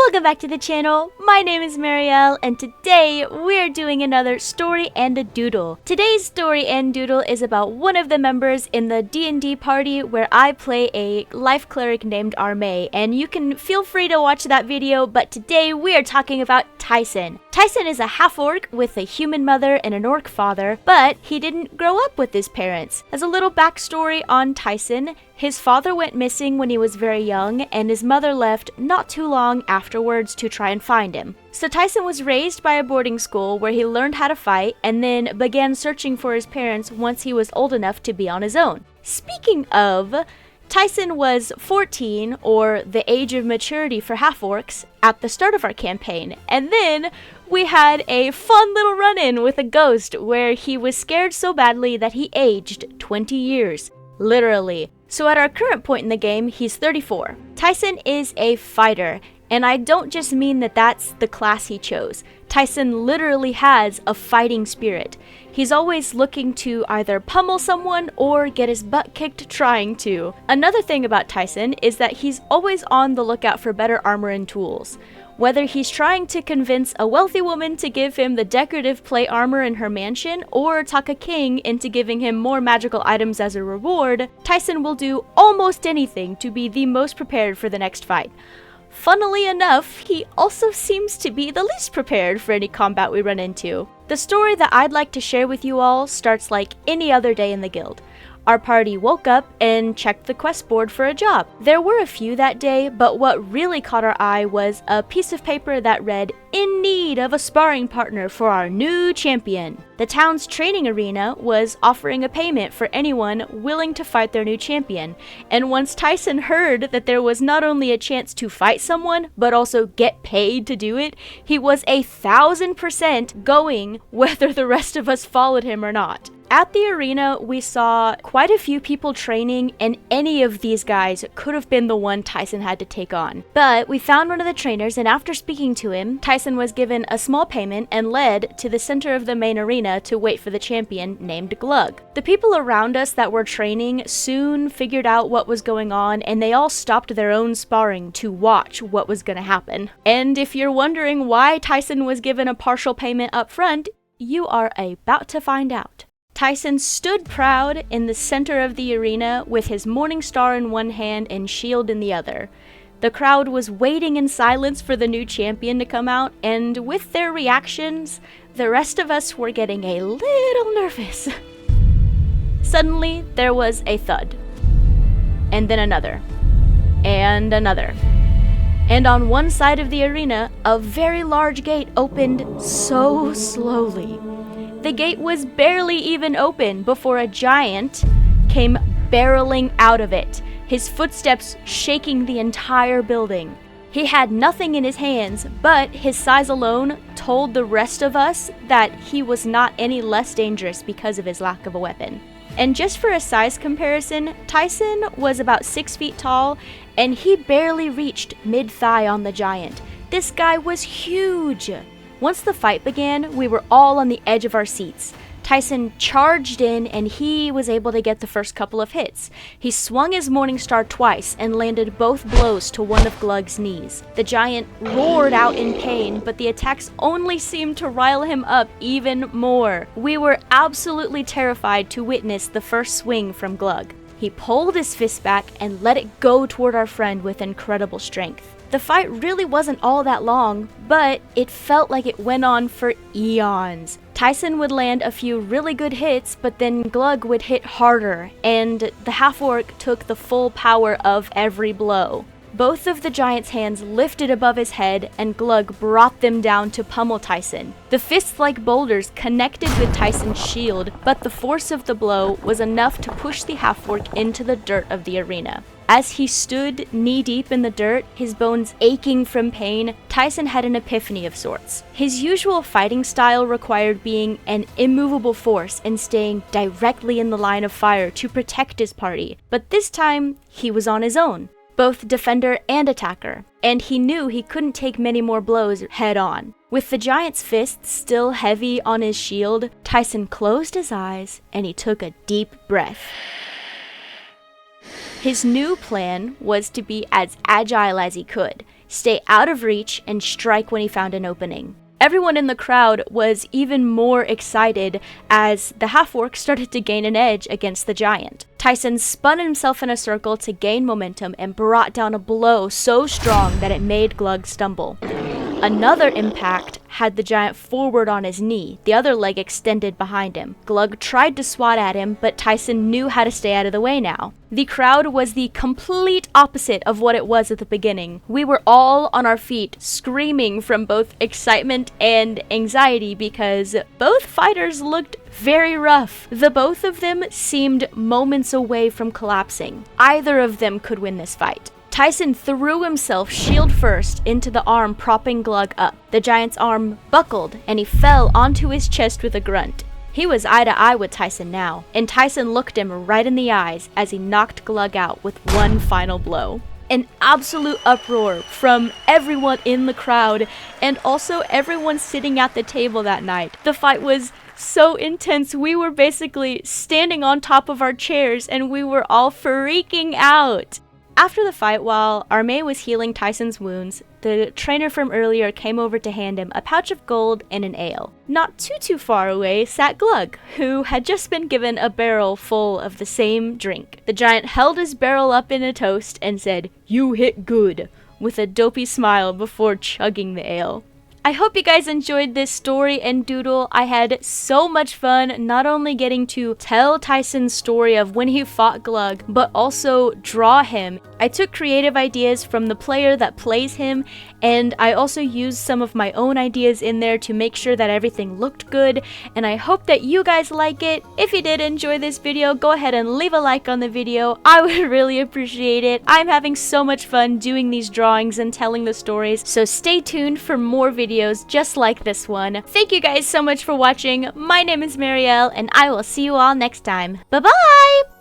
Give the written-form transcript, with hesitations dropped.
Welcome back to the channel. My name is Maeriel, and today we're doing another Story and a Doodle. Today's Story and Doodle is about one of the members in the D&D party where I play a life cleric named Armee, and you can feel free to watch that video, but today we are talking about Tyson. Tyson is a half-orc with a human mother and an orc father, but he didn't grow up with his parents. As a little backstory on Tyson, his father went missing when he was very young, and his mother left not too long afterwards to try and find him. So Tyson was raised by a boarding school where he learned how to fight and then began searching for his parents once he was old enough to be on his own. Speaking of, Tyson was 14, or the age of maturity for half-orcs, at the start of our campaign, and then we had a fun little run-in with a ghost where he was scared so badly that he aged 20 years. Literally. So at our current point in the game, he's 34. Tyson is a fighter, and I don't just mean that that's the class he chose. Tyson literally has a fighting spirit. He's always looking to either pummel someone or get his butt kicked trying to. Another thing about Tyson is that he's always on the lookout for better armor and tools. Whether he's trying to convince a wealthy woman to give him the decorative plate armor in her mansion or talk a king into giving him more magical items as a reward, Tyson will do almost anything to be the most prepared for the next fight. Funnily enough, he also seems to be the least prepared for any combat we run into. The story that I'd like to share with you all starts like any other day in the guild. Our party woke up and checked the quest board for a job. There were a few that day, but what really caught our eye was a piece of paper that read, "In need of a sparring partner for our new champion." The town's training arena was offering a payment for anyone willing to fight their new champion, and once Tyson heard that there was not only a chance to fight someone, but also get paid to do it, he was 1,000% going whether the rest of us followed him or not. At the arena, we saw quite a few people training, and any of these guys could have been the one Tyson had to take on. But we found one of the trainers, and after speaking to him, Tyson was given a small payment and led to the center of the main arena to wait for the champion named Glug. The people around us that were training soon figured out what was going on, and they all stopped their own sparring to watch what was going to happen. And if you're wondering why Tyson was given a partial payment up front, you are about to find out. Tyson stood proud in the center of the arena with his morning star in one hand and shield in the other. The crowd was waiting in silence for the new champion to come out, and with their reactions, the rest of us were getting a little nervous. Suddenly, there was a thud. And then another. And another. And on one side of the arena, a very large gate opened so slowly. The gate was barely even open before a giant came barreling out of it, his footsteps shaking the entire building. He had nothing in his hands, but his size alone told the rest of us that he was not any less dangerous because of his lack of a weapon. And just for a size comparison, Tyson was about 6 feet tall, and he barely reached mid-thigh on the giant. This guy was huge! Once the fight began, we were all on the edge of our seats. Tyson charged in, and he was able to get the first couple of hits. He swung his Morning Star twice and landed both blows to one of Glug's knees. The giant roared out in pain, but the attacks only seemed to rile him up even more. We were absolutely terrified to witness the first swing from Glug. He pulled his fist back and let it go toward our friend with incredible strength. The fight really wasn't all that long, but it felt like it went on for eons. Tyson would land a few really good hits, but then Glug would hit harder, and the half-orc took the full power of every blow. Both of the giant's hands lifted above his head, and Glug brought them down to pummel Tyson. The fists like boulders connected with Tyson's shield, but the force of the blow was enough to push the half-orc into the dirt of the arena. As he stood knee-deep in the dirt, his bones aching from pain, Tyson had an epiphany of sorts. His usual fighting style required being an immovable force and staying directly in the line of fire to protect his party, but this time, he was on his own, both defender and attacker, and he knew he couldn't take many more blows head-on. With the giant's fists still heavy on his shield, Tyson closed his eyes and he took a deep breath. His new plan was to be as agile as he could, stay out of reach, and strike when he found an opening. Everyone in the crowd was even more excited as the half-orc started to gain an edge against the giant. Tyson spun himself in a circle to gain momentum and brought down a blow so strong that it made Glug stumble. Another impact had the giant forward on his knee, the other leg extended behind him. Glug tried to swat at him, but Tyson knew how to stay out of the way now. The crowd was the complete opposite of what it was at the beginning. We were all on our feet, screaming from both excitement and anxiety because both fighters looked very rough. The both of them seemed moments away from collapsing. Either of them could win this fight. Tyson threw himself shield first into the arm propping Glug up. The giant's arm buckled and he fell onto his chest with a grunt. He was eye to eye with Tyson now, and Tyson looked him right in the eyes as he knocked Glug out with one final blow. An absolute uproar from everyone in the crowd and also everyone sitting at the table that night. The fight was so intense, we were basically standing on top of our chairs and we were all freaking out. After the fight, while Arme was healing Tyson's wounds, the trainer from earlier came over to hand him a pouch of gold and an ale. Not too far away sat Glug, who had just been given a barrel full of the same drink. The giant held his barrel up in a toast and said, "You hit good," with a dopey smile before chugging the ale. I hope you guys enjoyed this story and doodle. I had so much fun not only getting to tell Tyson's story of when he fought Glug, but also draw him. I took creative ideas from the player that plays him, and I also used some of my own ideas in there to make sure that everything looked good, and I hope that you guys like it. If you did enjoy this video, go ahead and leave a like on the video. I would really appreciate it. I'm having so much fun doing these drawings and telling the stories, so stay tuned for more videos just like this one. Thank you guys so much for watching. My name is Maeriel, and I will see you all next time. Bye-bye!